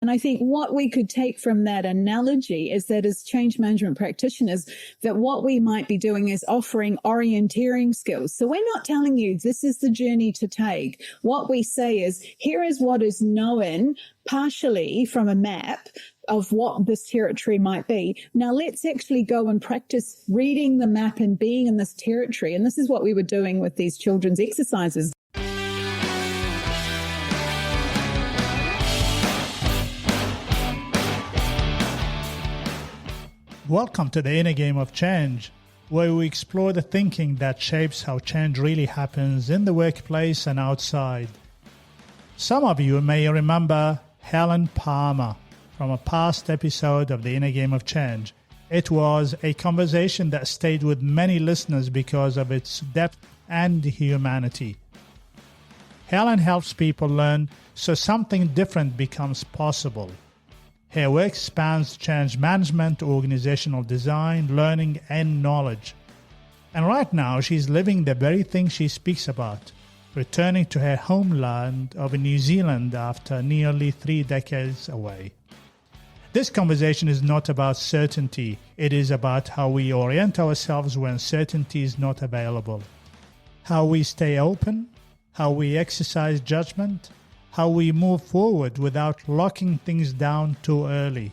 And I think what we could take from that analogy is that as change management practitioners, that what we might be doing is offering orienteering skills. So we're not telling you this is the journey to take. What we say is, here is what is known partially from a map of what this territory might be. Now let's actually go and practice reading the map and being in this territory. And this is what we were doing with these children's exercises. Welcome to the Inner Game of Change, where we explore the thinking that shapes how change really happens in the workplace and outside. Some of you may remember Helen Palmer from a past episode of the Inner Game of Change. It was a conversation that stayed with many listeners because of its depth and humanity. Helen helps people learn so something different becomes possible. Her work spans change management, organizational design, learning, and knowledge. And right now, she's living the very thing she speaks about, returning to her homeland of New Zealand after nearly 3 decades away. This conversation is not about certainty. It is about how we orient ourselves when certainty is not available, how we stay open, how we exercise judgment, how we move forward without locking things down too early.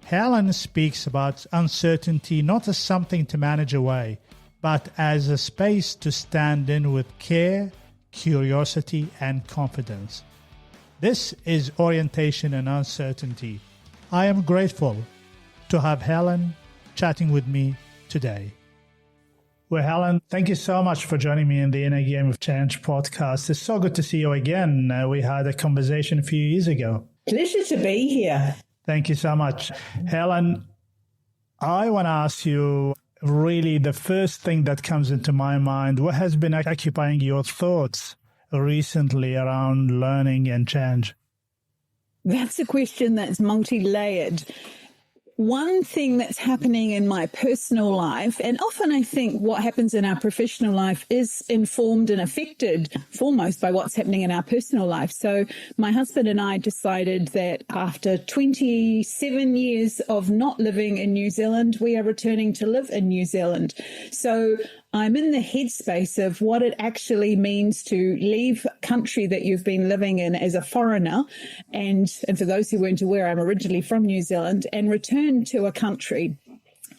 Helen speaks about uncertainty not as something to manage away, but as a space to stand in with care, curiosity, and confidence. This is orientation and uncertainty. I am grateful to have Helen chatting with me today. Well, Helen, thank you so much for joining me in the Inner Game of Change podcast. It's so good to see you again. We had a conversation a few years ago. Pleasure to be here. Thank you so much. Helen, I want to ask you really the first thing that comes into my mind. What has been occupying your thoughts recently around learning and change? That's a question that's multi-layered. One thing that's happening in my personal life, and often I think what happens in our professional life is informed and affected foremost by what's happening in our personal life. So my husband and I decided that after 27 years of not living in New Zealand, we are returning to live in New Zealand. So I'm in the headspace of what it actually means to leave a country that you've been living in as a foreigner. And for those who weren't aware, I'm originally from New Zealand, and return to a country.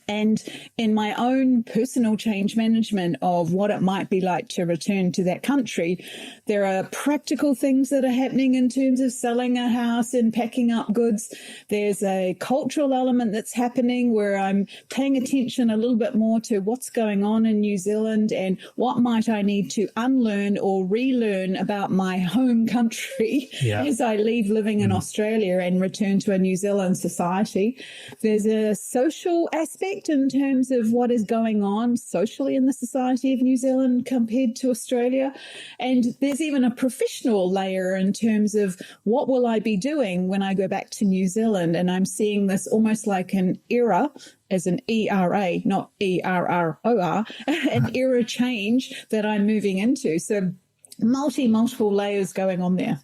And in my own personal change management of what it might be like to return to that country, there are practical things that are happening in terms of selling a house and packing up goods. There's a cultural element that's happening where I'm paying attention a little bit more to what's going on in New Zealand and what might I need to unlearn or relearn about my home country as I leave living in Australia and return to a New Zealand society. There's a social aspect in terms of what is going on socially in the society of New Zealand compared to Australia. And there's even a professional layer in terms of what will I be doing when I go back to New Zealand. And I'm seeing this almost like an era, as an ERA, not ERROR, an era change that I'm moving into. So multiple layers going on there.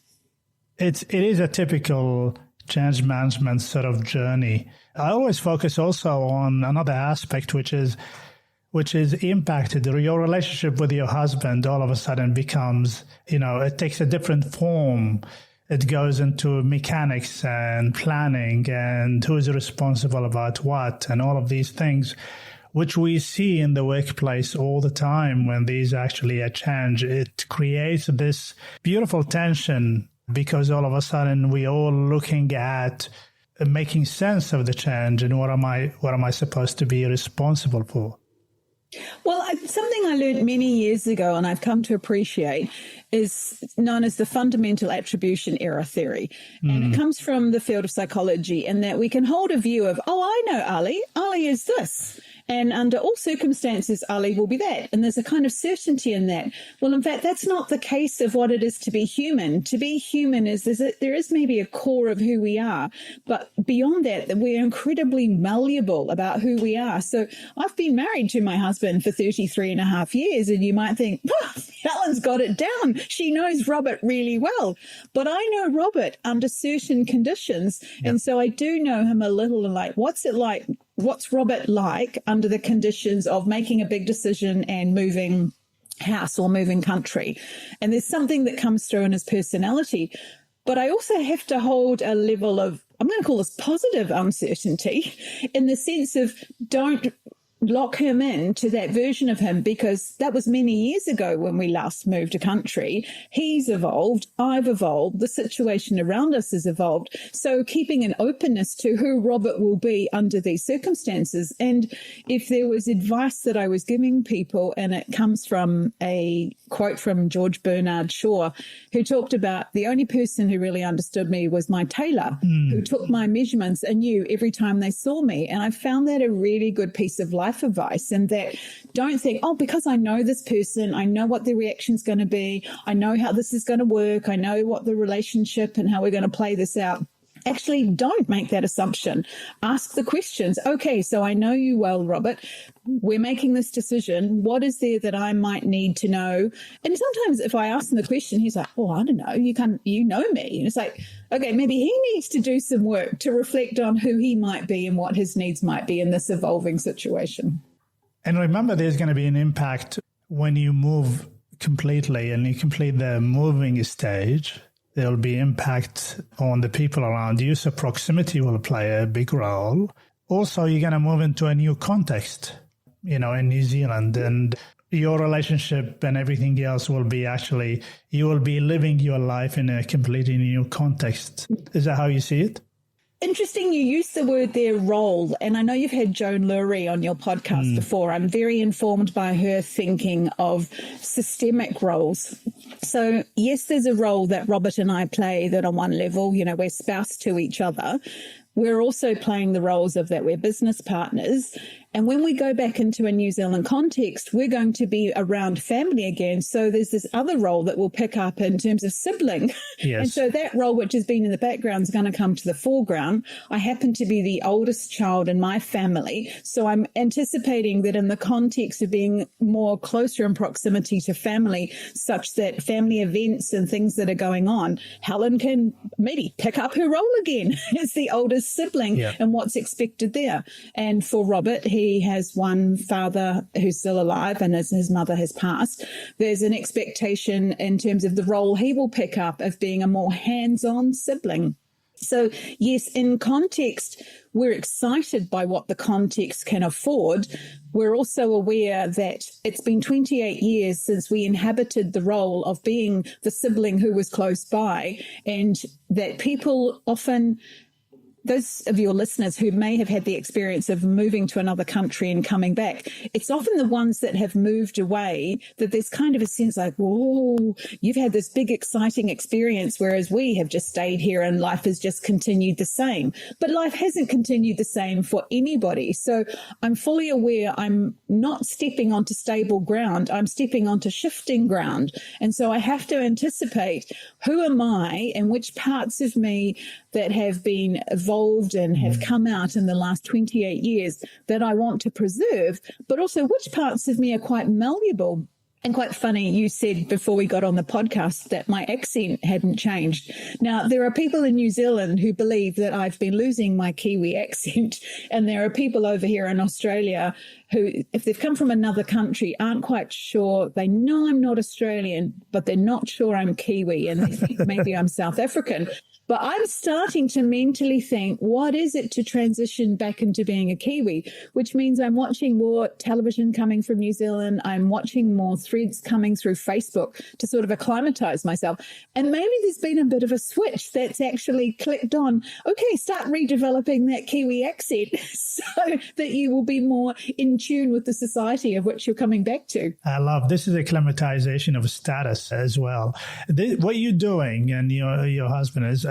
It is a typical change management sort of journey. I always focus also on another aspect, which is impacted. Your relationship with your husband all of a sudden becomes, it takes a different form. It goes into mechanics and planning and who is responsible about what and all of these things, which we see in the workplace all the time when there's actually a change. It creates this beautiful tension because all of a sudden we're all looking at making sense of the change and what am I supposed to be responsible for? Well, something I learned many years ago and I've come to appreciate is known as the fundamental attribution error theory. And it comes from the field of psychology in that we can hold a view of, I know Ali. Ali is this. And under all circumstances, Ali will be that. And there's a kind of certainty in that. Well, in fact, that's not the case of what it is to be human. To be human is there is maybe a core of who we are. But beyond that, we're incredibly malleable about who we are. So I've been married to my husband for 33 and a half years. And you might think, oh, Helen's got it down. She knows Robert really well. But I know Robert under certain conditions. Yep. And so I do know him a little, like, what's it like? What's Robert like under the conditions of making a big decision and moving house or moving country? And there's something that comes through in his personality. But I also have to hold a level of, I'm going to call this positive uncertainty, in the sense of don't lock him in to that version of him, because that was many years ago when we last moved a country. He's evolved, I've evolved, the situation around us has evolved. So keeping an openness to who Robert will be under these circumstances. And if there was advice that I was giving people, and it comes from a quote from George Bernard Shaw, who talked about the only person who really understood me was my tailor, who took my measurements and knew every time they saw me. And I found that a really good piece of life advice, and that don't think, oh, because I know this person, I know what their reaction's going to be, I know how this is going to work, I know what the relationship and how we're going to play this out. Actually, don't make that assumption. Ask the questions. Okay, so I know you well, Robert. We're making this decision. What is there that I might need to know? And sometimes if I ask him the question, he's like, oh, I don't know. You know me. And it's like, okay, maybe he needs to do some work to reflect on who he might be and what his needs might be in this evolving situation. And remember, there's going to be an impact when you move completely and you complete the moving stage. There will be impact on the people around you, so proximity will play a big role. Also, you're going to move into a new context, in New Zealand, and your relationship and everything else will be you will be living your life in a completely new context. Is that how you see it? Interesting you use the word there, role, and I know you've had Joan Lurie on your podcast before. I'm very informed by her thinking of systemic roles. So yes, there's a role that Robert and I play that on one level, we're spouse to each other. We're also playing the roles of that we're business partners. And when we go back into a New Zealand context, we're going to be around family again. So there's this other role that we'll pick up in terms of sibling. Yes. And so that role, which has been in the background, is going to come to the foreground. I happen to be the oldest child in my family. So I'm anticipating that in the context of being more closer in proximity to family, such that family events and things that are going on, Helen can maybe pick up her role again as the oldest sibling and what's expected there. And for Robert, he has one father who's still alive, and as his mother has passed, there's an expectation in terms of the role he will pick up of being a more hands-on sibling. So yes, in context, we're excited by what the context can afford. We're also aware that it's been 28 years since we inhabited the role of being the sibling who was close by, and that people often, those of your listeners who may have had the experience of moving to another country and coming back, it's often the ones that have moved away that there's kind of a sense like, whoa, you've had this big, exciting experience, whereas we have just stayed here and life has just continued the same. But life hasn't continued the same for anybody. So I'm fully aware I'm not stepping onto stable ground. I'm stepping onto shifting ground. And so I have to anticipate, who am I and which parts of me that have been evolved and have come out in the last 28 years that I want to preserve, but also which parts of me are quite malleable. And quite funny, you said before we got on the podcast that my accent hadn't changed. Now, there are people in New Zealand who believe that I've been losing my Kiwi accent, and there are people over here in Australia who, if they've come from another country, aren't quite sure. They know I'm not Australian, but they're not sure I'm Kiwi, and they think maybe I'm South African. But I'm starting to mentally think, what is it to transition back into being a Kiwi? Which means I'm watching more television coming from New Zealand. I'm watching more threads coming through Facebook to sort of acclimatize myself. And maybe there's been a bit of a switch that's actually clicked on, okay, start redeveloping that Kiwi accent so that you will be more in tune with the society of which you're coming back to. I love this. Is acclimatization of status as well. What you're doing and your husband is,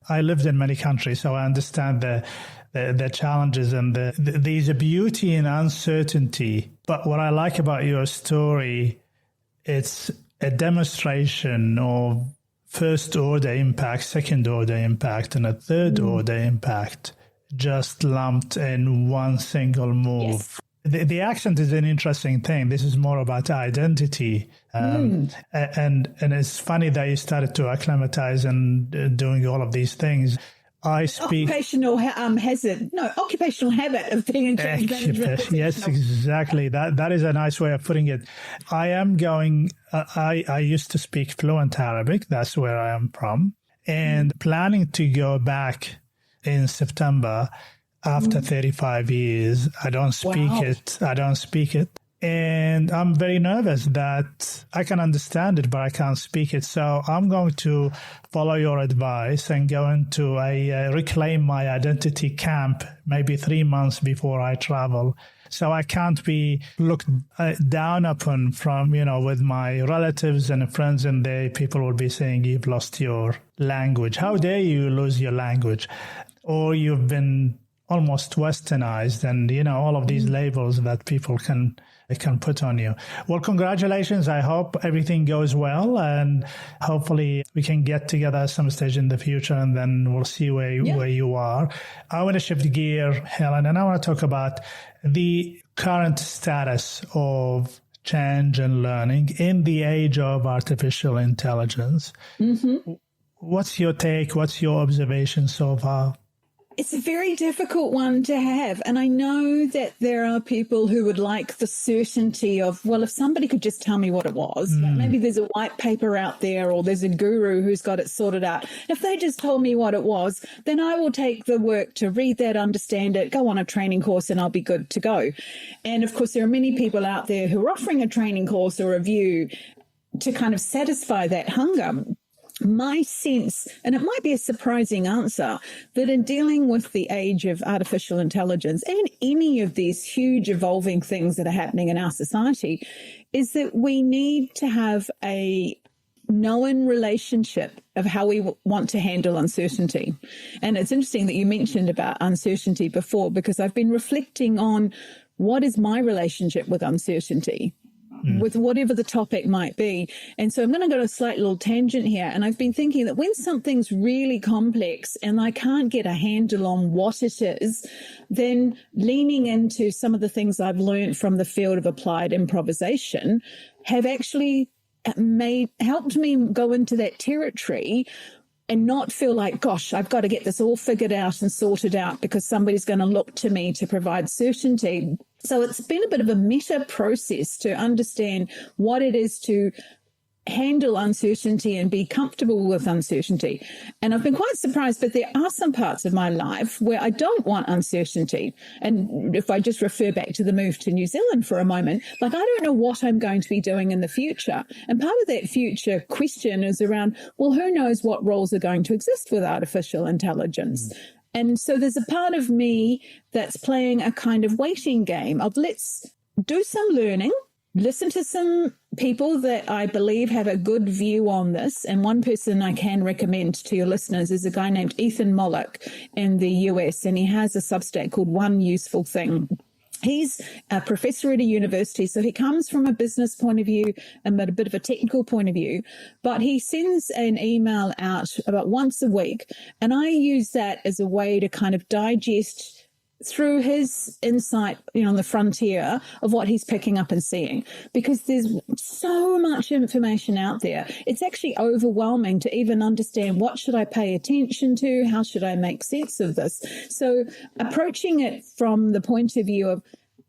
I lived in many countries, so I understand the challenges, and there's a beauty in uncertainty. But what I like about your story, it's a demonstration of first-order impact, second-order impact, and a third-order impact just lumped in one single move. Yes. The accent is an interesting thing. This is more about identity. And it's funny that you started to acclimatize and doing all of these things. I speak occupational habit of being in change management. Yes, exactly. That is a nice way of putting it. I am going. I used to speak fluent Arabic. That's where I am from, and planning to go back in September after 35 years. I don't speak it. And I'm very nervous that I can understand it, but I can't speak it. So I'm going to follow your advice and go into a reclaim my identity camp maybe 3 months before I travel. So I can't be looked down upon from, with my relatives and friends, and people will be saying, you've lost your language. How dare you lose your language? Or you've been almost westernized, and, all of these labels that people can put on you. Well, congratulations. I hope everything goes well, and hopefully we can get together at some stage in the future, and then we'll see where you are. I want to shift gear, Helen, and I want to talk about the current status of change and learning in the age of artificial intelligence. Mm-hmm. What's your take? What's your observation so far? It's a very difficult one to have. And I know that there are people who would like the certainty of, well, if somebody could just tell me what it was, like maybe there's a white paper out there, or there's a guru who's got it sorted out. If they just told me what it was, then I will take the work to read that, understand it, go on a training course, and I'll be good to go. And of course, there are many people out there who are offering a training course or a view to kind of satisfy that hunger. My sense, and it might be a surprising answer, that in dealing with the age of artificial intelligence and any of these huge evolving things that are happening in our society, is that we need to have a known relationship of how we want to handle uncertainty. And it's interesting that you mentioned about uncertainty before, because I've been reflecting on what is my relationship with uncertainty, with whatever the topic might be. And so I'm going to go a slight little tangent here. And I've been thinking that when something's really complex and I can't get a handle on what it is, then leaning into some of the things I've learned from the field of applied improvisation have actually helped me go into that territory and not feel like, gosh, I've got to get this all figured out and sorted out because somebody's going to look to me to provide certainty. So it's been a bit of a meta process to understand what it is to handle uncertainty and be comfortable with uncertainty. And I've been quite surprised, but there are some parts of my life where I don't want uncertainty. And if I just refer back to the move to New Zealand for a moment, like I don't know what I'm going to be doing in the future. And part of that future question is around, well, who knows what roles are going to exist with artificial intelligence? And so there's a part of me that's playing a kind of waiting game of let's do some learning, listen to some people that I believe have a good view on this. And one person I can recommend to your listeners is a guy named Ethan Mollick in the US, and he has a Substack called One Useful Thing. He's a professor at a university, so he comes from a business point of view and a bit of a technical point of view, but he sends an email out about once a week, and I use that as a way to kind of digest through his insight, on the frontier of what he's picking up and seeing, because there's so much information out there. It's actually overwhelming to even understand what should I pay attention to, how should I make sense of this. So approaching it from the point of view of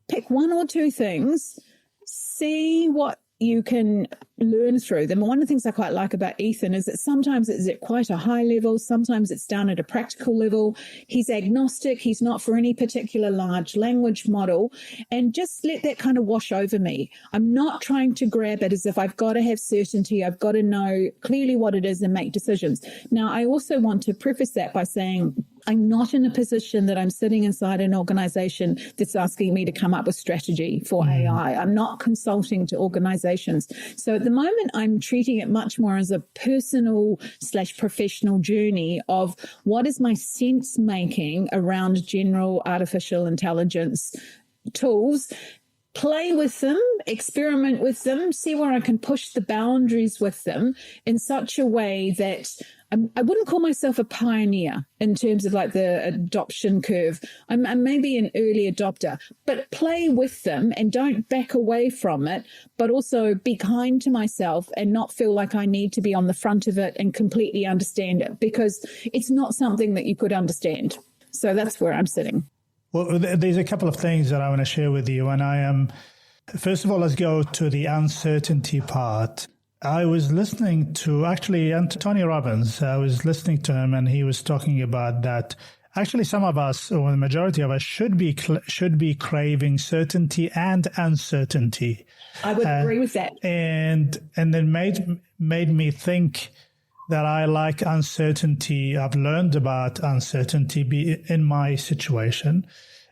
pick one or two things, see what you can learn through them. One of the things I quite like about Ethan is that sometimes it's at quite a high level, sometimes it's down at a practical level. He's agnostic, he's not for any particular large language model, and just let that kind of wash over me. I'm not trying to grab it as if I've got to have certainty, I've got to know clearly what it is and make decisions. Now, I also want to preface that by saying I'm not in a position that I'm sitting inside an organization that's asking me to come up with strategy for AI. I'm not consulting to organizations. So at the moment, I'm treating it much more as a personal/professional journey of what is my sense making around general artificial intelligence tools. Play with them, experiment with them, see where I can push the boundaries with them in such a way that I wouldn't call myself a pioneer in terms of like the adoption curve. I'm maybe an early adopter, but play with them and don't back away from it, but also be kind to myself and not feel like I need to be on the front of it and completely understand it, because it's not something that you could understand. So that's where I'm sitting. Well, there's a couple of things that I want to share with you. And first of all, let's go to the uncertainty part. I was listening to actually Tony Robbins. I was listening to him, and he was talking about that. Actually, some of us, or the majority of us, should be craving certainty and uncertainty. I would agree with that. And then made me think that I like uncertainty. I've learned about uncertainty in my situation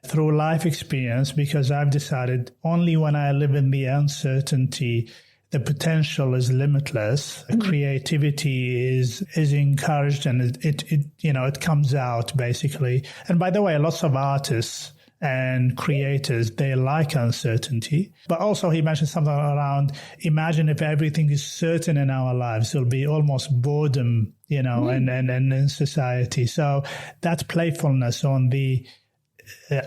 through life experience, because I've decided only when I live in the uncertainty, the potential is limitless. Creativity is encouraged, and it comes out basically. And by the way, lots of artists and creators, they like uncertainty. But also he mentioned something around, imagine if everything is certain in our lives, it'll be almost boredom, and in society. So that playfulness on the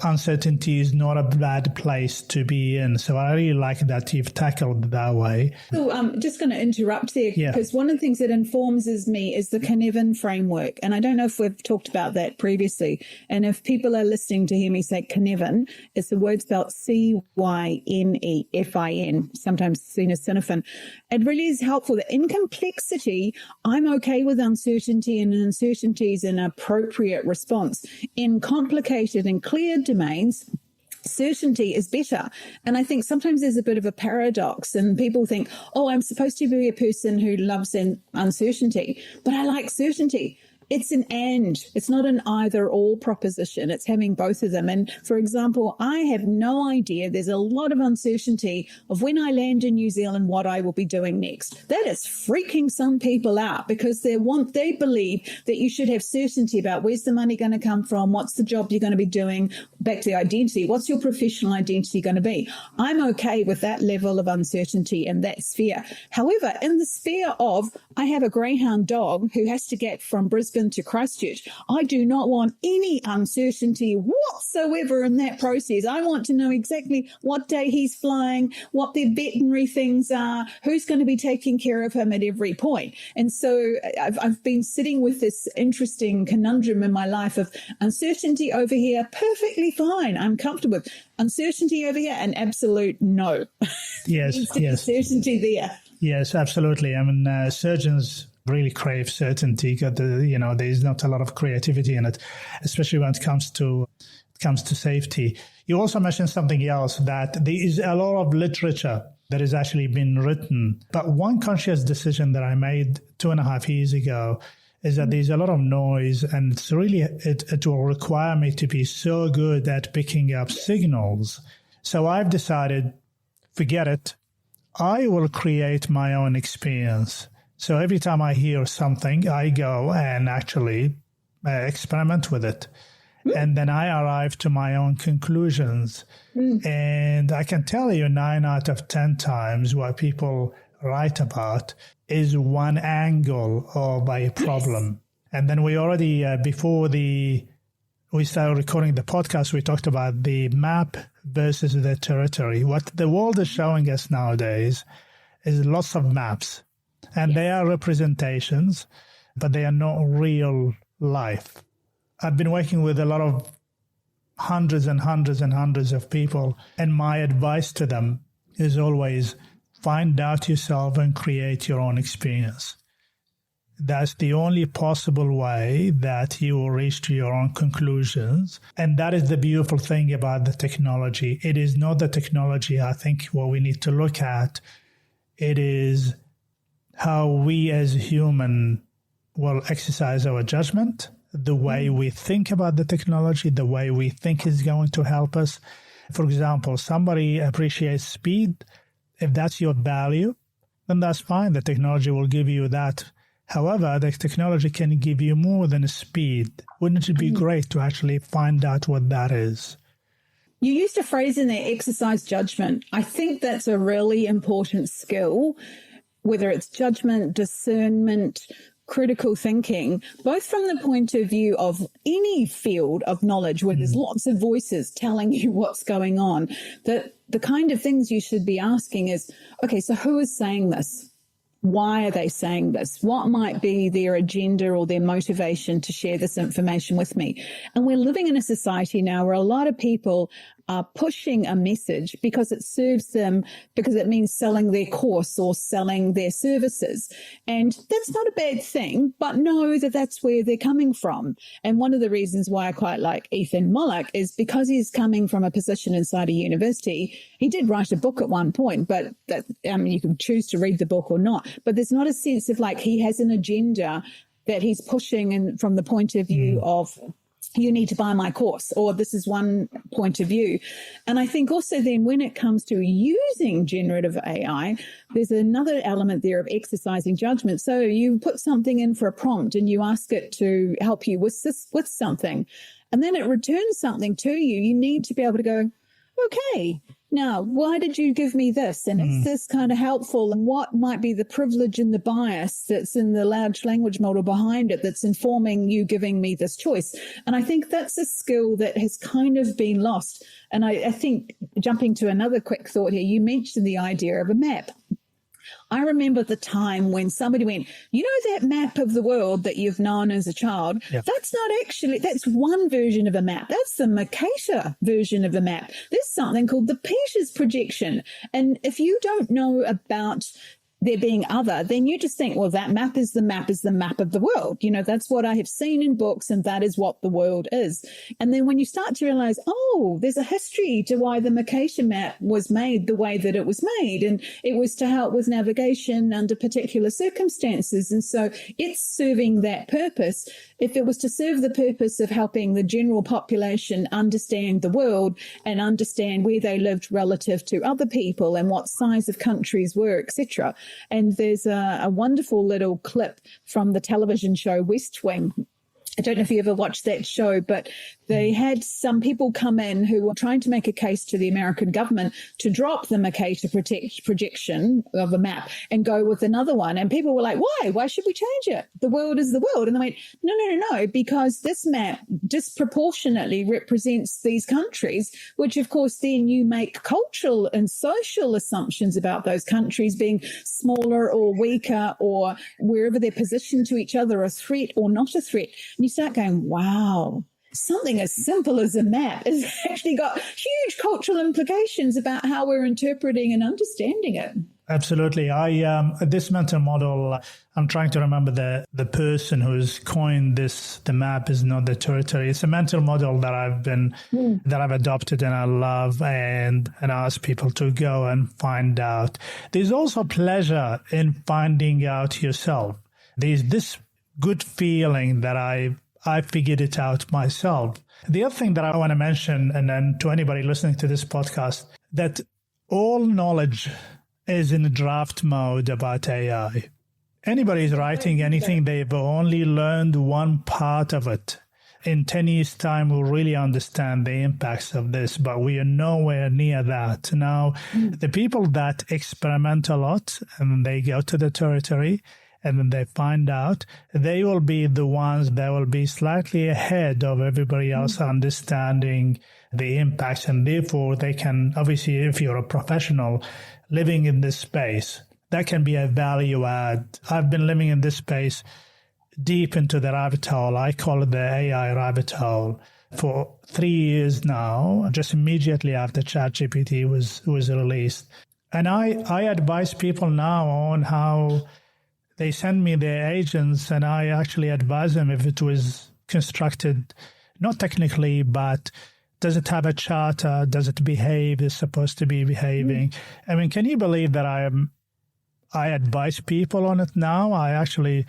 uncertainty is not a bad place to be in. So I really like that you've tackled it that way. So I'm just going to interrupt there, because one of the things that informs me is the Cynefin framework. And I don't know if we've talked about that previously. And if people are listening to hear me say Cynefin, it's the word spelled Cynefin, sometimes seen as Cynefin. It really is helpful that in complexity, I'm okay with uncertainty, and uncertainty is an appropriate response. In complicated and clear domains, certainty is better. And I think sometimes there's a bit of a paradox, and people think, I'm supposed to be a person who loves uncertainty, but I like certainty. It's an and. It's not an either-or proposition. It's having both of them. And, for example, I have no idea. There's a lot of uncertainty of when I land in New Zealand, what I will be doing next. That is freaking some people out, because they believe that you should have certainty about where's the money going to come from, what's the job you're going to be doing, back to the identity, what's your professional identity going to be. I'm okay with that level of uncertainty in that sphere. However, in the sphere of, I have a greyhound dog who has to get from Brisbane to Christchurch. I do not want any uncertainty whatsoever in that process. I want to know exactly what day he's flying, what their veterinary things are, who's going to be taking care of him at every point. And so I've been sitting with this interesting conundrum in my life of uncertainty over here, perfectly fine. I'm comfortable with uncertainty over here, and absolute no. Yes, yes. Certainty there. Yes, absolutely. I mean, surgeons really crave certainty, because there's not a lot of creativity in it, especially when it comes to safety. You also mentioned something else, that there is a lot of literature that has actually been written. But one conscious decision that I made 2.5 years ago is that there's a lot of noise, and it's really it will require me to be so good at picking up signals. So I've decided, forget it. I will create my own experience. So every time I hear something, I go and actually experiment with it. And then I arrive to my own conclusions. And I can tell you 9 out of 10 times what people write about is one angle of a problem. And then we already, before we started recording the podcast, we talked about the map versus the territory. What the world is showing us nowadays is lots of maps. And they are representations, but they are not real life. I've been working with a lot of hundreds and hundreds and hundreds of people, and my advice to them is always find out yourself and create your own experience. That's the only possible way that you will reach to your own conclusions. And that is the beautiful thing about the technology. It is not the technology, I think, what we need to look at. It is how we as human will exercise our judgment the way we think about the technology, the way we think is going to help us. For example, somebody appreciates speed. If that's your value, then that's fine. The technology will give you that. However, the technology can give you more than speed. Wouldn't it be great to actually find out what that is? You used a phrase in there, exercise judgment. I think that's a really important skill, whether it's judgment, discernment, critical thinking, both from the point of view of any field of knowledge where there's lots of voices telling you what's going on, that the kind of things you should be asking is, okay, so who is saying this? Why are they saying this? What might be their agenda or their motivation to share this information with me? And we're living in a society now where a lot of people are pushing a message because it serves them, because it means selling their course or selling their services. And that's not a bad thing, but know that that's where they're coming from. And one of the reasons why I quite like Ethan Mollick is because he's coming from a position inside a university. He did write a book at one point, but that, you can choose to read the book or not. But there's not a sense of like he has an agenda that he's pushing in from the point of view of, you need to buy my course, or this is one point of view. And I think also then when it comes to using generative AI, there's another element there of exercising judgment. So you put something in for a prompt and you ask it to help you with something, and then it returns something to you. You need to be able to go, okay, now, why did you give me this? And is this kind of helpful? And what might be the privilege and the bias that's in the large language model behind it that's informing you giving me this choice? And I think that's a skill that has kind of been lost. And I think, jumping to another quick thought here, you mentioned the idea of a map. I remember the time when somebody went, you know, that map of the world that you've known as a child, that's not actually, that's one version of a map. That's the Mercator version of a map. There's something called the Peters projection. And if you don't know about there being other, then you just think, well, that map is the map of the world. You know, that's what I have seen in books and that is what the world is. And then when you start to realize, oh, there's a history to why the Mercator map was made the way that it was made. And it was to help with navigation under particular circumstances. And so it's serving that purpose. If it was to serve the purpose of helping the general population understand the world and understand where they lived relative to other people and what size of countries were, etc. And there's a wonderful little clip from the television show West Wing. I don't know if you ever watched that show, but they had some people come in who were trying to make a case to the American government to drop the Mercator projection of a map and go with another one. And people were like, why? Why should we change it? The world is the world. And they went, no, because this map disproportionately represents these countries, which of course then you make cultural and social assumptions about those countries being smaller or weaker or wherever they're positioned to each other, a threat or not a threat. And you start going, wow, something as simple as a map has actually got huge cultural implications about how we're interpreting and understanding it. Absolutely. This mental model, I'm trying to remember the person who's coined this, the map is not the territory. It's a mental model that I've adopted and I love and ask people to go and find out. There's also pleasure in finding out yourself. There's this good feeling that I figured it out myself. The other thing that I want to mention, and then to anybody listening to this podcast, that all knowledge is in draft mode about AI. Anybody's writing anything, they've only learned one part of it. In 10 years' time, we'll really understand the impacts of this, but we are nowhere near that. Now, the people that experiment a lot and they go to the territory and then they find out, they will be the ones that will be slightly ahead of everybody else understanding the impacts. And therefore, they can, obviously, if you're a professional living in this space, that can be a value add. I've been living in this space deep into the rabbit hole. I call it the AI rabbit hole for 3 years now, just immediately after ChatGPT was released. And I advise people now on how they send me their agents, and I actually advise them if it was constructed, not technically, but does it have a charter? Does it behave? Is supposed to be behaving? I mean, can you believe that I advise people on it now? I actually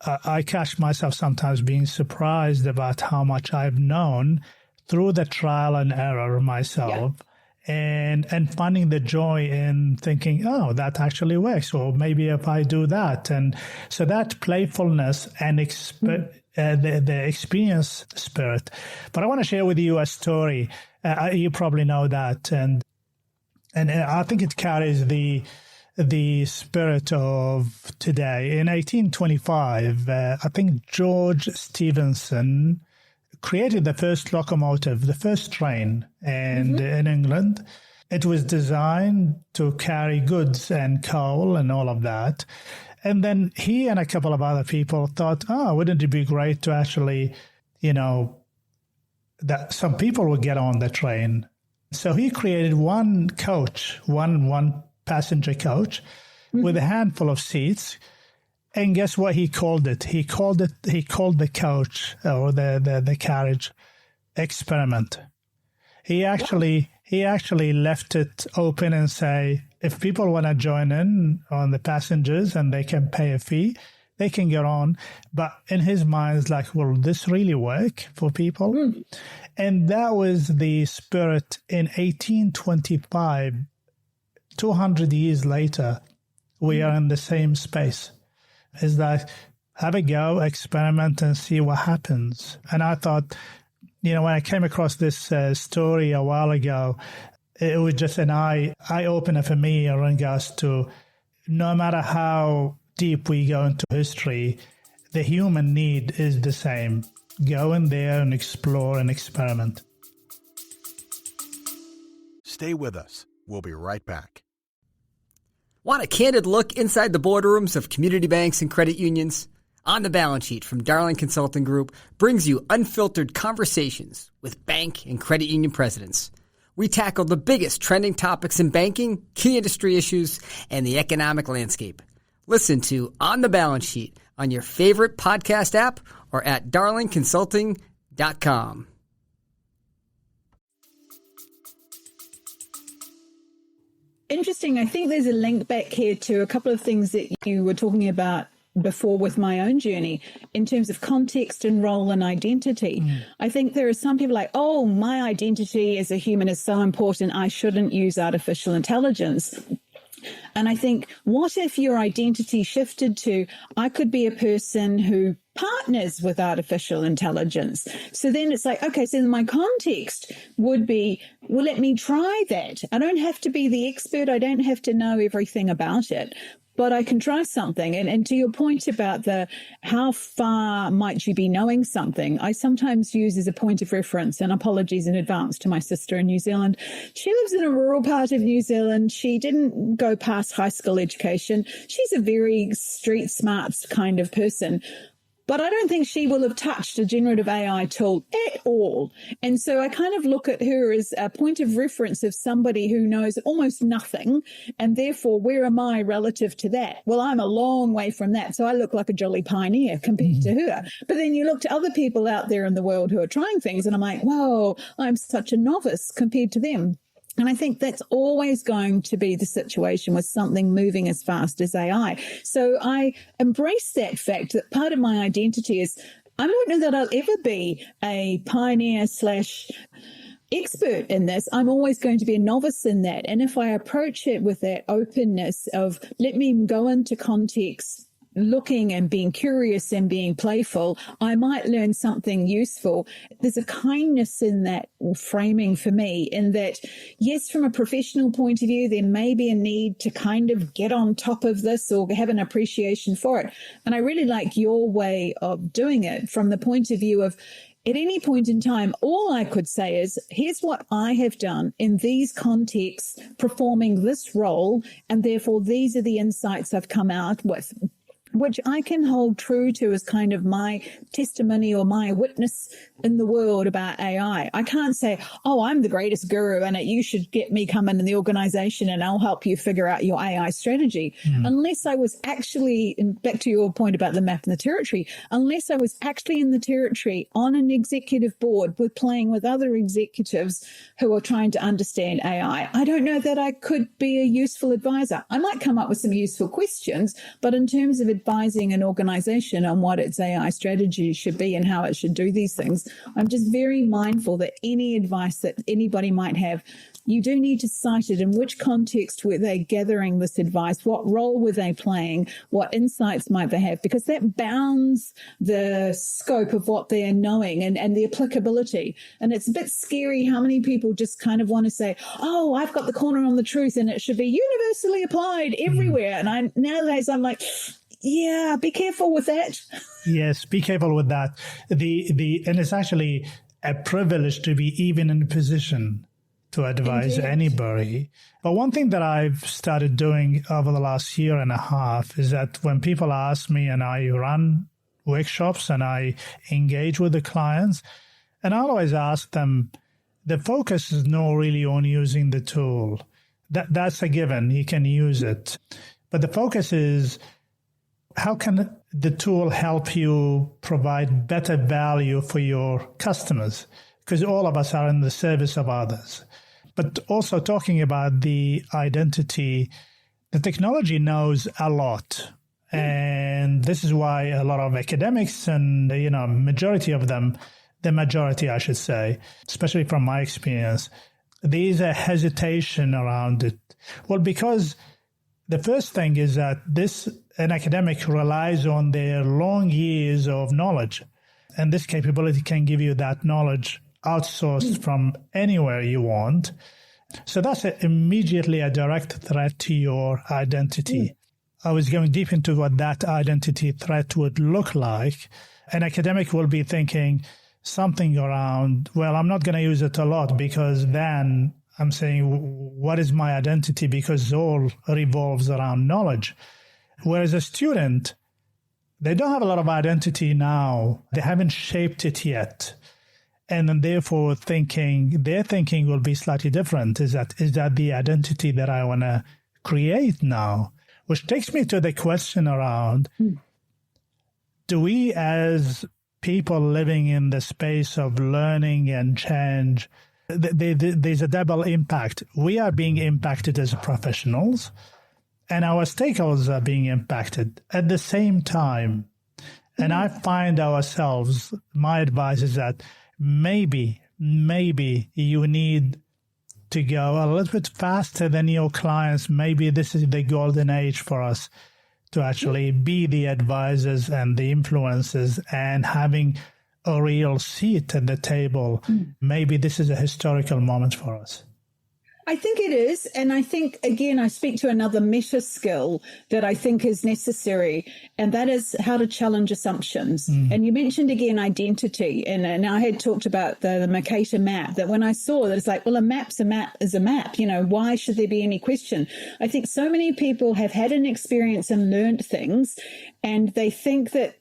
I catch myself sometimes being surprised about how much I've known through the trial and error myself. Yeah. And finding the joy in thinking, oh, that actually works, or maybe if I do that. And so that playfulness and the experience spirit. But I want to share with you a story. You probably know that. And I think it carries the spirit of today. In 1825, I think George Stephenson created the first locomotive, the first train, and in England. It was designed to carry goods and coal and all of that. And then he and a couple of other people thought, wouldn't it be great to actually, that some people would get on the train. So he created one coach, one passenger coach with a handful of seats. And guess what he called it? He called the coach or the carriage experiment. He actually left it open and say, if people want to join in on the passengers and they can pay a fee, they can get on. But in his mind, it's like, will this really work for people? And that was the spirit in 1825. 200 years later, we are in the same space. Is that have a go, experiment, and see what happens. And I thought, when I came across this story a while ago, it was just an eye-opener for me in regards to no matter how deep we go into history, the human need is the same. Go in there and explore and experiment. Stay with us. We'll be right back. Want a candid look inside the boardrooms of community banks and credit unions? On the Balance Sheet from Darling Consulting Group brings you unfiltered conversations with bank and credit union presidents. We tackle the biggest trending topics in banking, key industry issues, and the economic landscape. Listen to On the Balance Sheet on your favorite podcast app or at darlingconsulting.com. Interesting. I think there's a link back here to a couple of things that you were talking about before with my own journey in terms of context and role and identity. I think there are some people like, oh, my identity as a human is so important, I shouldn't use artificial intelligence. And I think, what if your identity shifted to, I could be a person who partners with artificial intelligence? So then it's like, okay, so my context would be, well, let me try that. I don't have to be the expert. I don't have to know everything about it, but I can try something. And to your point about how far might you be knowing something, I sometimes use as a point of reference, and apologies in advance to my sister in New Zealand. She lives in a rural part of New Zealand. She didn't go past high school education. She's a very street smarts kind of person. But I don't think she will have touched a generative AI tool at all. And so I kind of look at her as a point of reference of somebody who knows almost nothing. And therefore, where am I relative to that? Well, I'm a long way from that. So I look like a jolly pioneer compared to her. But then you look to other people out there in the world who are trying things and I'm like, whoa, I'm such a novice compared to them. And I think that's always going to be the situation with something moving as fast as AI. So I embrace that fact that part of my identity is I don't know that I'll ever be a pioneer / expert in this. I'm always going to be a novice in that. And if I approach it with that openness of let me go into context, looking and being curious and being playful, I might learn something useful. There's a kindness in that framing for me, in that, yes, from a professional point of view, there may be a need to kind of get on top of this or have an appreciation for it. And I really like your way of doing it from the point of view of, at any point in time, all I could say is, here's what I have done in these contexts, performing this role, and therefore these are the insights I've come out with, which I can hold true to as kind of my testimony or my witness in the world about AI. I can't say, oh, I'm the greatest guru and you should get me come in the organization and I'll help you figure out your AI strategy. Unless I was actually, and back to your point about the map and the territory, unless I was actually in the territory on an executive board with playing with other executives who are trying to understand AI, I don't know that I could be a useful advisor. I might come up with some useful questions, but in terms of advice advising an organization on what its AI strategy should be and how it should do these things, I'm just very mindful that any advice that anybody might have, you do need to cite it. In which context were they gathering this advice? What role were they playing? What insights might they have? Because that bounds the scope of what they're knowing and the applicability. And it's a bit scary how many people just kind of want to say, oh, I've got the corner on the truth and it should be universally applied everywhere. And nowadays I'm like, yeah, be careful with that. Yes, be careful with that. And it's actually a privilege to be even in a position to advise anybody. But one thing that I've started doing over the last year and a half is that when people ask me, and I run workshops and I engage with the clients, and I always ask them, the focus is not really on using the tool. That's a given. You can use it. But the focus is, how can the tool help you provide better value for your customers? Because all of us are in the service of others. But also talking about the identity, the technology knows a lot. And this is why a lot of academics and, majority of them, the majority, I should say, especially from my experience, there is a hesitation around it. Well, because the first thing is that an academic relies on their long years of knowledge. And this capability can give you that knowledge outsourced from anywhere you want. So that's immediately a direct threat to your identity. I was going deep into what that identity threat would look like. An academic will be thinking something around, well, I'm not going to use it a lot because then I'm saying, what is my identity? Because it all revolves around knowledge. Whereas a student, they don't have a lot of identity now. They haven't shaped it yet. And then therefore their thinking will be slightly different. Is that the identity that I want to create now? Which takes me to the question around, do we as people living in the space of learning and change, there's a double impact. We are being impacted as professionals, and our stakeholders are being impacted at the same time. And I find ourselves, my advice is that maybe you need to go a little bit faster than your clients. Maybe this is the golden age for us to actually be the advisors and the influencers and having a real seat at the table. Maybe this is a historical moment for us. I think it is. And I think, again, I speak to another meta skill that I think is necessary, and that is how to challenge assumptions. And you mentioned, again, identity. And I had talked about the Mercator map, that when I saw that, it's like, well, a map's a map is a map. Why should there be any question? I think so many people have had an experience and learned things, and they think that,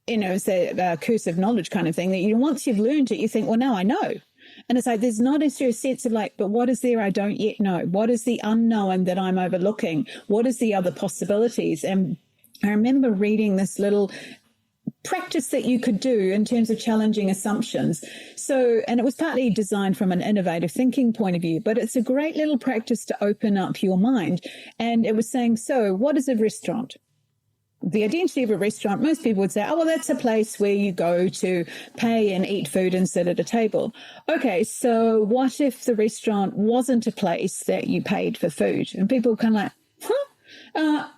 it's a curse of knowledge kind of thing, that once you've learned it, you think, well, now I know. And it's like, there's not necessarily a sense of but what is there I don't yet know? What is the unknown that I'm overlooking? What is the other possibilities? And I remember reading this little practice that you could do in terms of challenging assumptions. And it was partly designed from an innovative thinking point of view, but it's a great little practice to open up your mind. And it was saying, so what is a restaurant? The identity of a restaurant, most people would say, oh, well, that's a place where you go to pay and eat food and sit at a table. Okay, so what if the restaurant wasn't a place that you paid for food? And people kind of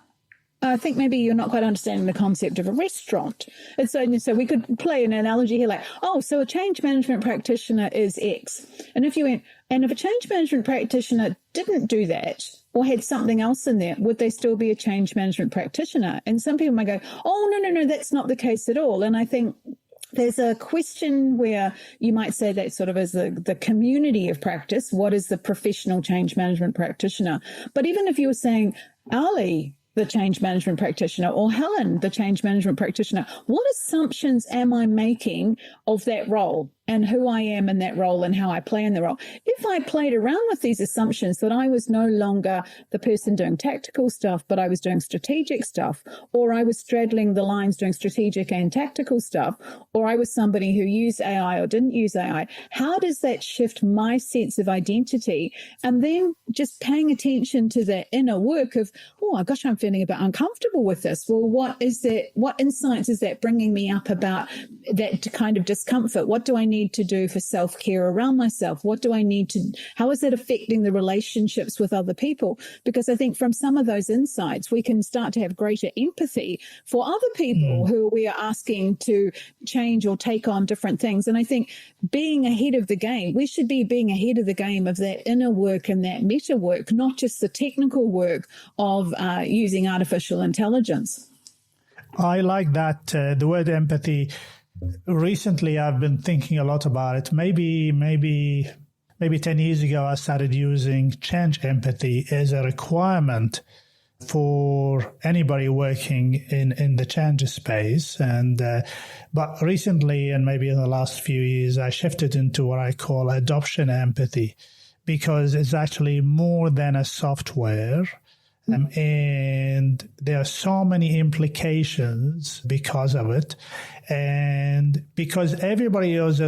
I think maybe you're not quite understanding the concept of a restaurant. And so we could play an analogy here so a change management practitioner is X. And if a change management practitioner didn't do that, or had something else in there, would they still be a change management practitioner? And some people might go, oh, no, that's not the case at all. And I think there's a question where you might say that sort of as the community of practice, what is the professional change management practitioner? But even if you were saying, Ali, the change management practitioner, or Helen, the change management practitioner, what assumptions am I making of that role? and who I am in that role and how I play in the role. If I played around with these assumptions that I was no longer the person doing tactical stuff, but I was doing strategic stuff, or I was straddling the lines doing strategic and tactical stuff, or I was somebody who used AI or didn't use AI, how does that shift my sense of identity? And then just paying attention to that inner work of, oh gosh, I'm feeling a bit uncomfortable with this. Well, what insights is that bringing me up about that kind of discomfort? What do I need to do for self-care around myself? How is that affecting the relationships with other people? Because I think from some of those insights, we can start to have greater empathy for other people who we are asking to change or take on different things. And I think being ahead of the game, we should be being ahead of the game of that inner work and that meta work, not just the technical work of using artificial intelligence. I like that, the word empathy. Recently, I've been thinking a lot about it. Maybe 10 years ago, I started using change empathy as a requirement for anybody working in the change space. But recently, and maybe in the last few years, I shifted into what I call adoption empathy, because it's actually more than a software. And there are so many implications because of it. And because everybody else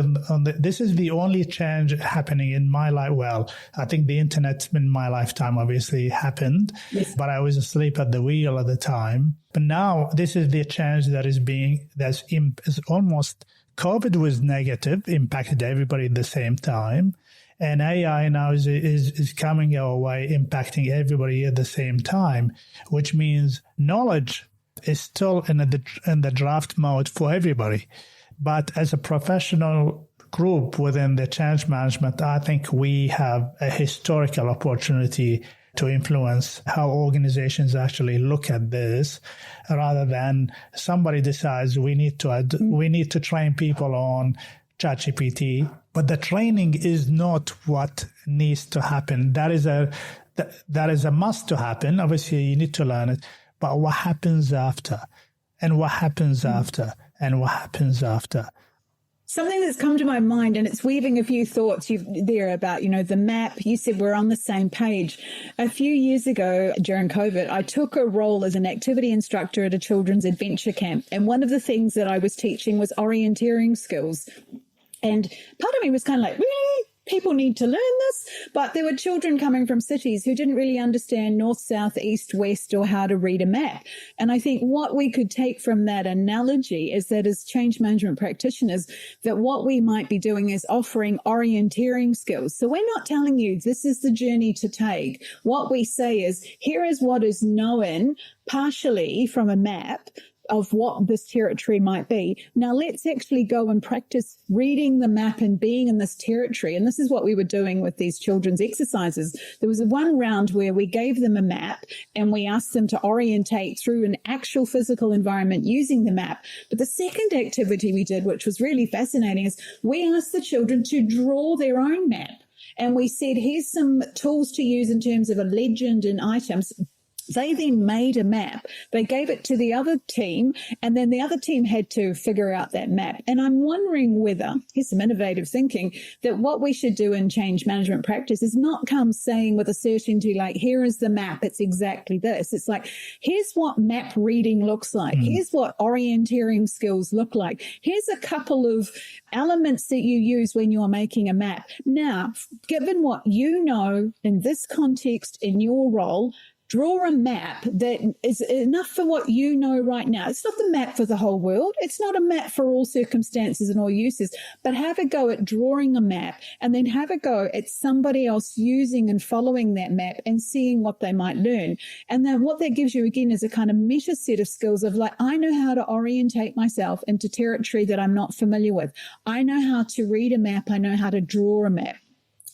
this is the only change happening in my life. Well, I think the internet in my lifetime obviously happened, yes, but I was asleep at the wheel at the time. But now this is the change that is almost, COVID was negative, impacted everybody at the same time. And AI now is coming our way, impacting everybody at the same time, which means knowledge is still in the draft mode for everybody. But as a professional group within the change management, I think we have a historical opportunity to influence how organizations actually look at this, rather than somebody decides we need to train people on ChatGPT, but the training is not what needs to happen. That is a must to happen. Obviously, you need to learn it. But what happens after? And what happens after? And what happens after? Something that's come to my mind, and it's weaving a few thoughts there about, the map. You said we're on the same page. A few years ago during COVID, I took a role as an activity instructor at a children's adventure camp. And one of the things that I was teaching was orienteering skills. And part of me was kind of like, really? People need to learn this? But there were children coming from cities who didn't really understand north, south, east, west, or how to read a map. And I think what we could take from that analogy is that as change management practitioners, that what we might be doing is offering orienteering skills. So we're not telling you this is the journey to take. What we say is, here is what is known partially from a map of what this territory might be. Now let's actually go and practice reading the map and being in this territory. And this is what we were doing with these children's exercises. There was one round where we gave them a map and we asked them to orientate through an actual physical environment using the map. But the second activity we did, which was really fascinating, is we asked the children to draw their own map. And we said, here's some tools to use in terms of a legend and items. They then made a map. They gave it to the other team, and then the other team had to figure out that map. And I'm wondering whether, here's some innovative thinking, that what we should do in change management practice is not come saying with a certainty like, here is the map, it's exactly this. It's like, here's what map reading looks like. Here's what orienteering skills look like. Here's a couple of elements that you use when you're making a map. Now, given what you know in this context, in your role, draw a map that is enough for what you know right now. It's not the map for the whole world. It's not a map for all circumstances and all uses, but have a go at drawing a map and then have a go at somebody else using and following that map and seeing what they might learn. And then what that gives you again is a kind of meta set of skills of like, I know how to orientate myself into territory that I'm not familiar with. I know how to read a map. I know how to draw a map.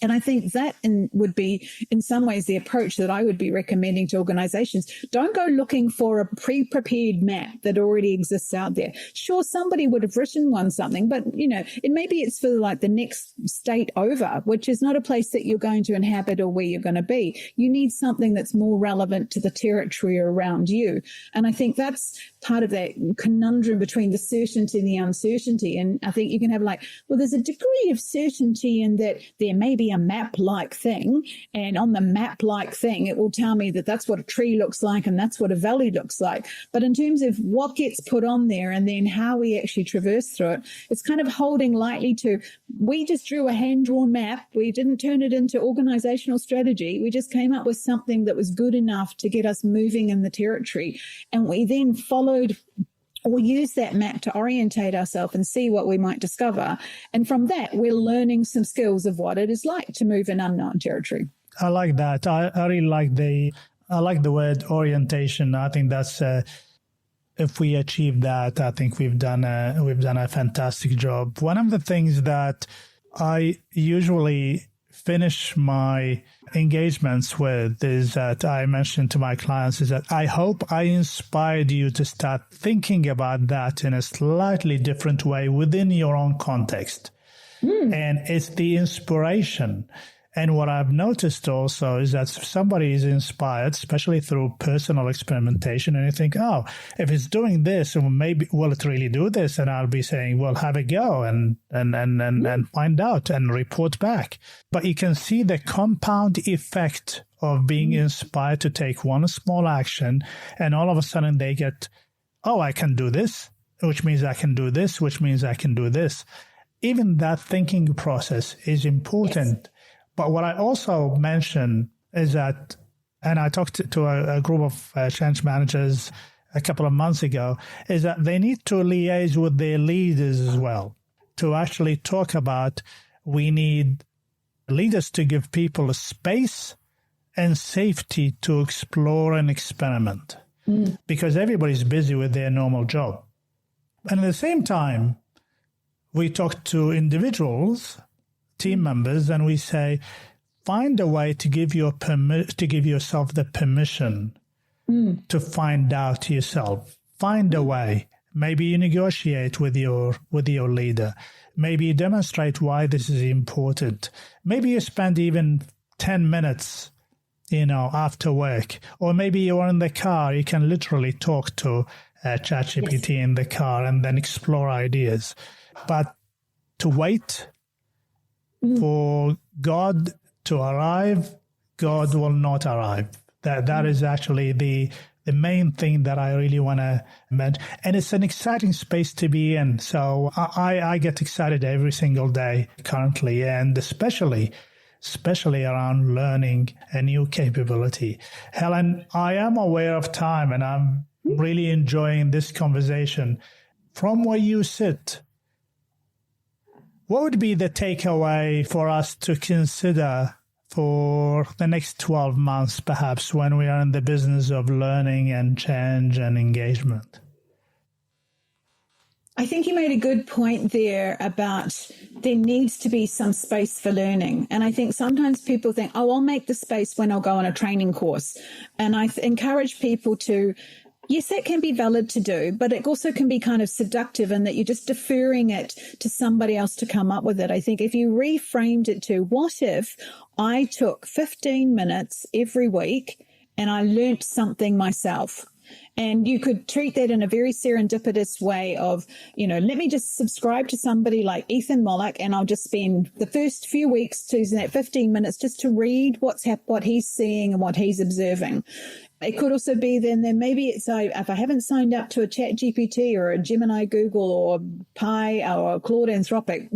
And I think that would be, in some ways, the approach that I would be recommending to organizations. Don't go looking for a pre-prepared map that already exists out there. Sure, somebody would have written something, but, maybe it's for like the next state over, which is not a place that you're going to inhabit or where you're going to be. You need something that's more relevant to the territory around you. And I think that's part of that conundrum between the certainty and the uncertainty. And I think you can have there's a degree of certainty in that there may be a map-like thing, and on the map-like thing, it will tell me that that's what a tree looks like and that's what a valley looks like. But in terms of what gets put on there and then how we actually traverse through it, it's kind of holding lightly to, we just drew a hand-drawn map. We didn't turn it into organizational strategy. We just came up with something that was good enough to get us moving in the territory. And we then followed or use that map to orientate ourselves and see what we might discover. And from that, we're learning some skills of what it is like to move in unknown territory. I like that. I really like the word orientation. I think that's if we achieve that, I think we've done a fantastic job. One of the things that I usually finish my engagements with is that I mentioned to my clients is that I hope I inspired you to start thinking about that in a slightly different way within your own context. And it's the inspiration. And what I've noticed also is that if somebody is inspired, especially through personal experimentation, and you think, oh, if it's doing this, maybe will it really do this? And I'll be saying, well, have a go and find out and report back. But you can see the compound effect of being inspired to take one small action, and all of a sudden they get, oh, I can do this, which means I can do this, which means I can do this. Even that thinking process is important. Yes. But what I also mentioned is that, and I talked to a group of change managers a couple of months ago, is that they need to liaise with their leaders as well to actually talk about, we need leaders to give people a space and safety to explore and experiment because everybody's busy with their normal job. And at the same time, we talk to individuals, team members, and we say, find a way to give yourself the permission to find out yourself. Find a way. Maybe you negotiate with your leader. Maybe you demonstrate why this is important. Maybe you spend even 10 minutes, after work, or maybe you're in the car. You can literally talk to ChatGPT in the car and then explore ideas. But to wait for God to arrive, God will not arrive. That is actually the main thing that I really want to mention. And it's an exciting space to be in. So I get excited every single day currently, and especially around learning a new capability. Helen, I am aware of time, and I'm really enjoying this conversation. From where you sit, what would be the takeaway for us to consider for the next 12 months, perhaps, when we are in the business of learning and change and engagement? I think you made a good point there about there needs to be some space for learning. And I think sometimes people think, oh, I'll make the space when I'll go on a training course. And I encourage people to, yes, that can be valid to do, but it also can be kind of seductive in that you're just deferring it to somebody else to come up with it. I think if you reframed it to, what if I took 15 minutes every week and I learnt something myself? And you could treat that in a very serendipitous way of, let me just subscribe to somebody like Ethan Mollick, and I'll just spend the first few weeks using that 15 minutes just to read what he's seeing and what he's observing. It could also be then maybe it's if I haven't signed up to a ChatGPT or a Gemini Google or Pi or Claude Anthropic,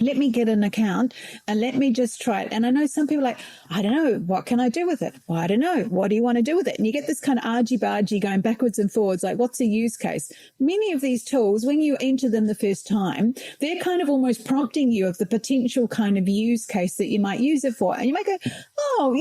let me get an account and let me just try it. And I know some people are like, I don't know, what can I do with it? Well, I don't know. What do you want to do with it? And you get this kind of argy-bargy going backwards and forwards, like, what's a use case? Many of these tools, when you enter them the first time, they're kind of almost prompting you of the potential kind of use case that you might use it for. And you might go, oh,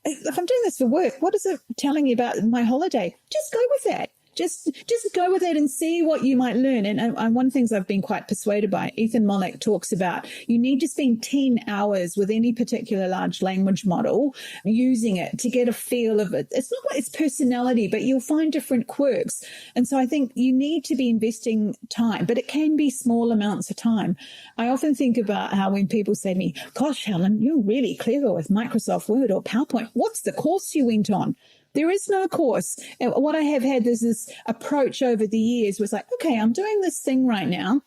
if I'm doing this for work, what is it telling you about my holiday? Just go with that. just go with it and see what you might learn. And one of the things I've been quite persuaded by, Ethan Mollick talks about, you need to spend 10 hours with any particular large language model using it to get a feel of it. It's not like its personality, but you'll find different quirks. And so I think you need to be investing time, but it can be small amounts of time. I often think about how when people say to me, gosh, Helen, you're really clever with Microsoft Word or PowerPoint. What's the course you went on? There is no course. And what I have had is this approach over the years was like, okay, I'm doing this thing right now,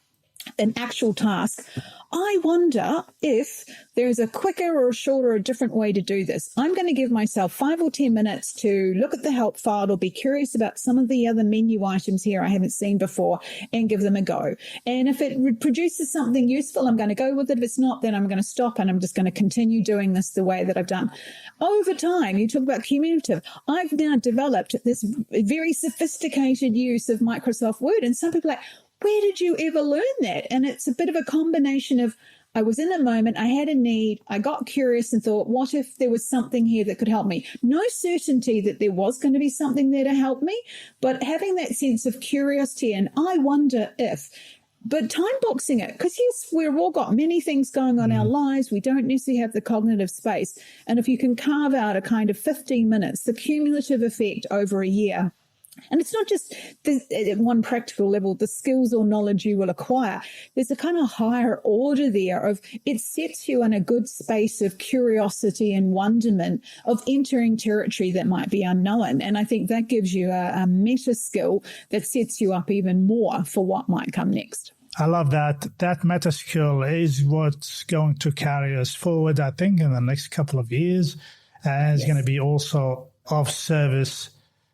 an actual task. I wonder if there's a quicker or a shorter or a different way to do this. I'm going to give myself 5 or 10 minutes to look at the help file or be curious about some of the other menu items here I haven't seen before and give them a go. And if it produces something useful, I'm going to go with it. If it's not, then I'm going to stop and I'm just going to continue doing this the way that I've done. Over time, you talk about cumulative. I've now developed this very sophisticated use of Microsoft Word. And some people are like, where did you ever learn that? And it's a bit of a combination of, I was in a moment, I had a need, I got curious and thought, what if there was something here that could help me? No certainty that there was going to be something there to help me, but having that sense of curiosity and I wonder if, but time boxing it, because yes, we've all got many things going on in our lives. We don't necessarily have the cognitive space. And if you can carve out a kind of 15 minutes, the cumulative effect over a year. And it's not just at one practical level, the skills or knowledge you will acquire. There's a kind of higher order there of it sets you in a good space of curiosity and wonderment of entering territory that might be unknown. And I think that gives you a meta skill that sets you up even more for what might come next. I love that. That meta skill is what's going to carry us forward, I think, in the next couple of years. And it's going to be also of service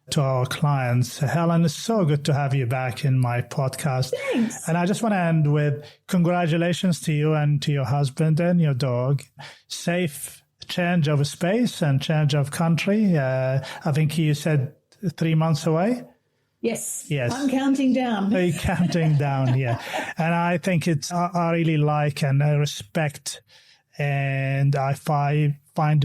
to our clients. Helen, it's so good to have you back in my podcast. Thanks. And I just want to end with congratulations to you and to your husband and your dog. Safe change of space and change of country. I think you said 3 months away. Yes. Yes. I'm counting down. You're counting down, yeah. And I think I really like and I respect, and I find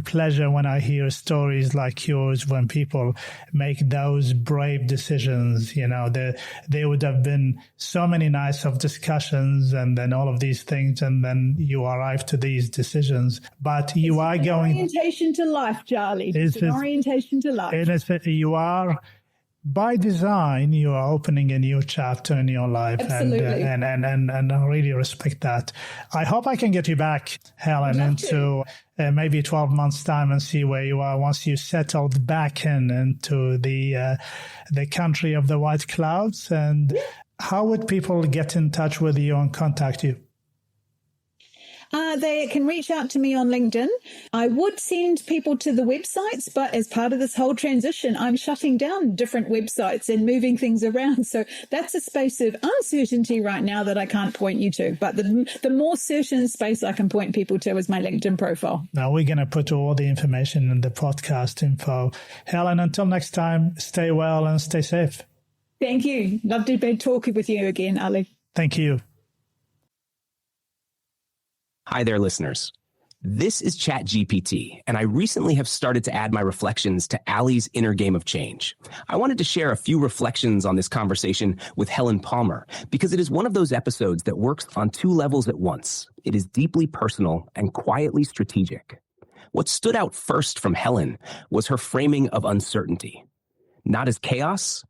pleasure when I hear stories like yours, when people make those brave decisions. You know, there would have been so many nights of discussions and then all of these things, and then you arrive to these decisions. But you are going... orientation to life, Charlie. It's an orientation to life. You are... By design, you are opening a new chapter in your life. Absolutely. And I really respect that. I hope I can get you back, Helen, into maybe 12 months' time and see where you are once you settled back into the country of the white clouds. And how would people get in touch with you and contact you? They can reach out to me on LinkedIn. I would send people to the websites, but as part of this whole transition, I'm shutting down different websites and moving things around. So that's a space of uncertainty right now that I can't point you to. But the more certain space I can point people to is my LinkedIn profile. Now, we're going to put all the information in the podcast info. Helen, until next time, stay well and stay safe. Thank you. Love to be talking with you again, Ali. Thank you. Hi there, listeners. This is ChatGPT, and I recently have started to add my reflections to Ali's inner game of change. I wanted to share a few reflections on this conversation with Helen Palmer, because it is one of those episodes that works on 2 levels at once. It is deeply personal and quietly strategic. What stood out first from Helen was her framing of uncertainty. Not as chaos,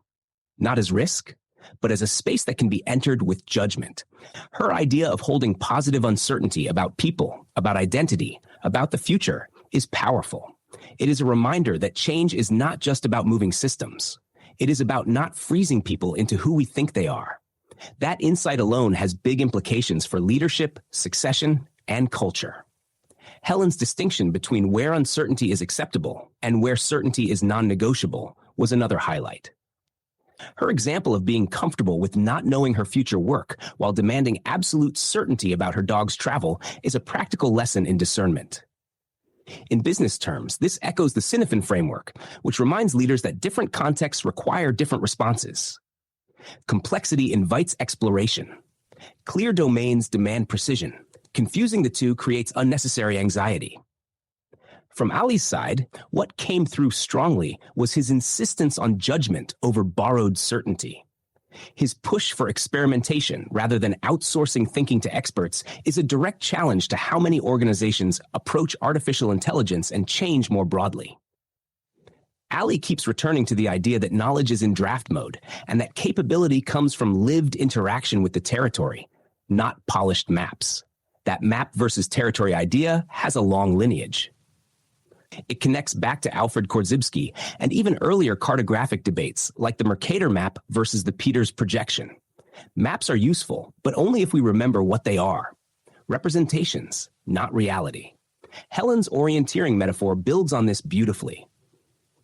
not as risk, but as a space that can be entered with judgment. Her idea of holding positive uncertainty about people, about identity, about the future is powerful. It is a reminder that change is not just about moving systems. It is about not freezing people into who we think they are. That insight alone has big implications for leadership, succession, and culture. Helen's distinction between where uncertainty is acceptable and where certainty is non-negotiable was another highlight. Her example of being comfortable with not knowing her future work while demanding absolute certainty about her dog's travel is a practical lesson in discernment. In business terms, this echoes the Sinafin framework, which reminds leaders that different contexts require different responses. Complexity invites exploration. Clear domains demand precision. Confusing the two creates unnecessary anxiety. From Ali's side, what came through strongly was his insistence on judgment over borrowed certainty. His push for experimentation rather than outsourcing thinking to experts is a direct challenge to how many organizations approach artificial intelligence and change more broadly. Ali keeps returning to the idea that knowledge is in draft mode and that capability comes from lived interaction with the territory, not polished maps. That map versus territory idea has a long lineage. It connects back to Alfred Korzybski and even earlier cartographic debates like the Mercator map versus the Peters projection. Maps are useful, but only if we remember what they are. Representations, not reality. Helen's orienteering metaphor builds on this beautifully.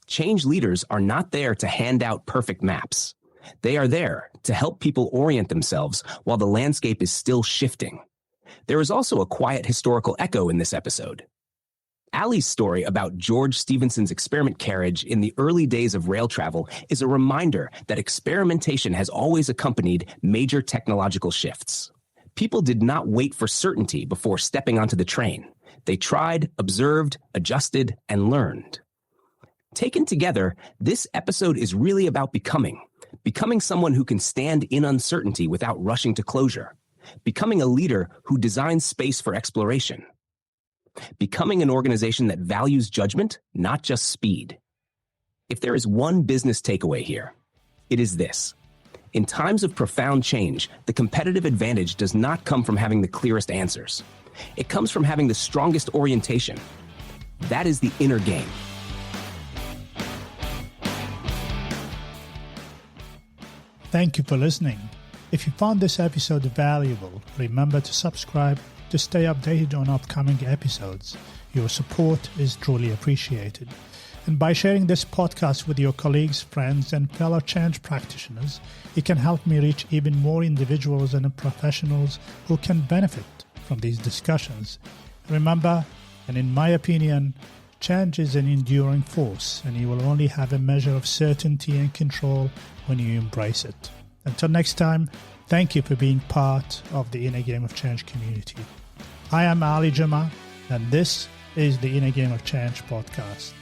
Change leaders are not there to hand out perfect maps. They are there to help people orient themselves while the landscape is still shifting. There is also a quiet historical echo in this episode. Ali's story about George Stephenson's experiment carriage in the early days of rail travel is a reminder that experimentation has always accompanied major technological shifts. People did not wait for certainty before stepping onto the train. They tried, observed, adjusted, and learned. Taken together, this episode is really about becoming someone who can stand in uncertainty without rushing to closure, becoming a leader who designs space for exploration, becoming an organization that values judgment, not just speed. If there is one business takeaway here, it is this. In times of profound change, the competitive advantage does not come from having the clearest answers. It comes from having the strongest orientation. That is the inner game. Thank you for listening. If you found this episode valuable, remember to subscribe to stay updated on upcoming episodes. Your support is truly appreciated. And by sharing this podcast with your colleagues, friends, and fellow change practitioners, it can help me reach even more individuals and professionals who can benefit from these discussions. Remember, and in my opinion, change is an enduring force, and you will only have a measure of certainty and control when you embrace it. Until next time, thank you for being part of the Inner Game of Change community. I am Ali Jama, and this is the Inner Game of Change podcast.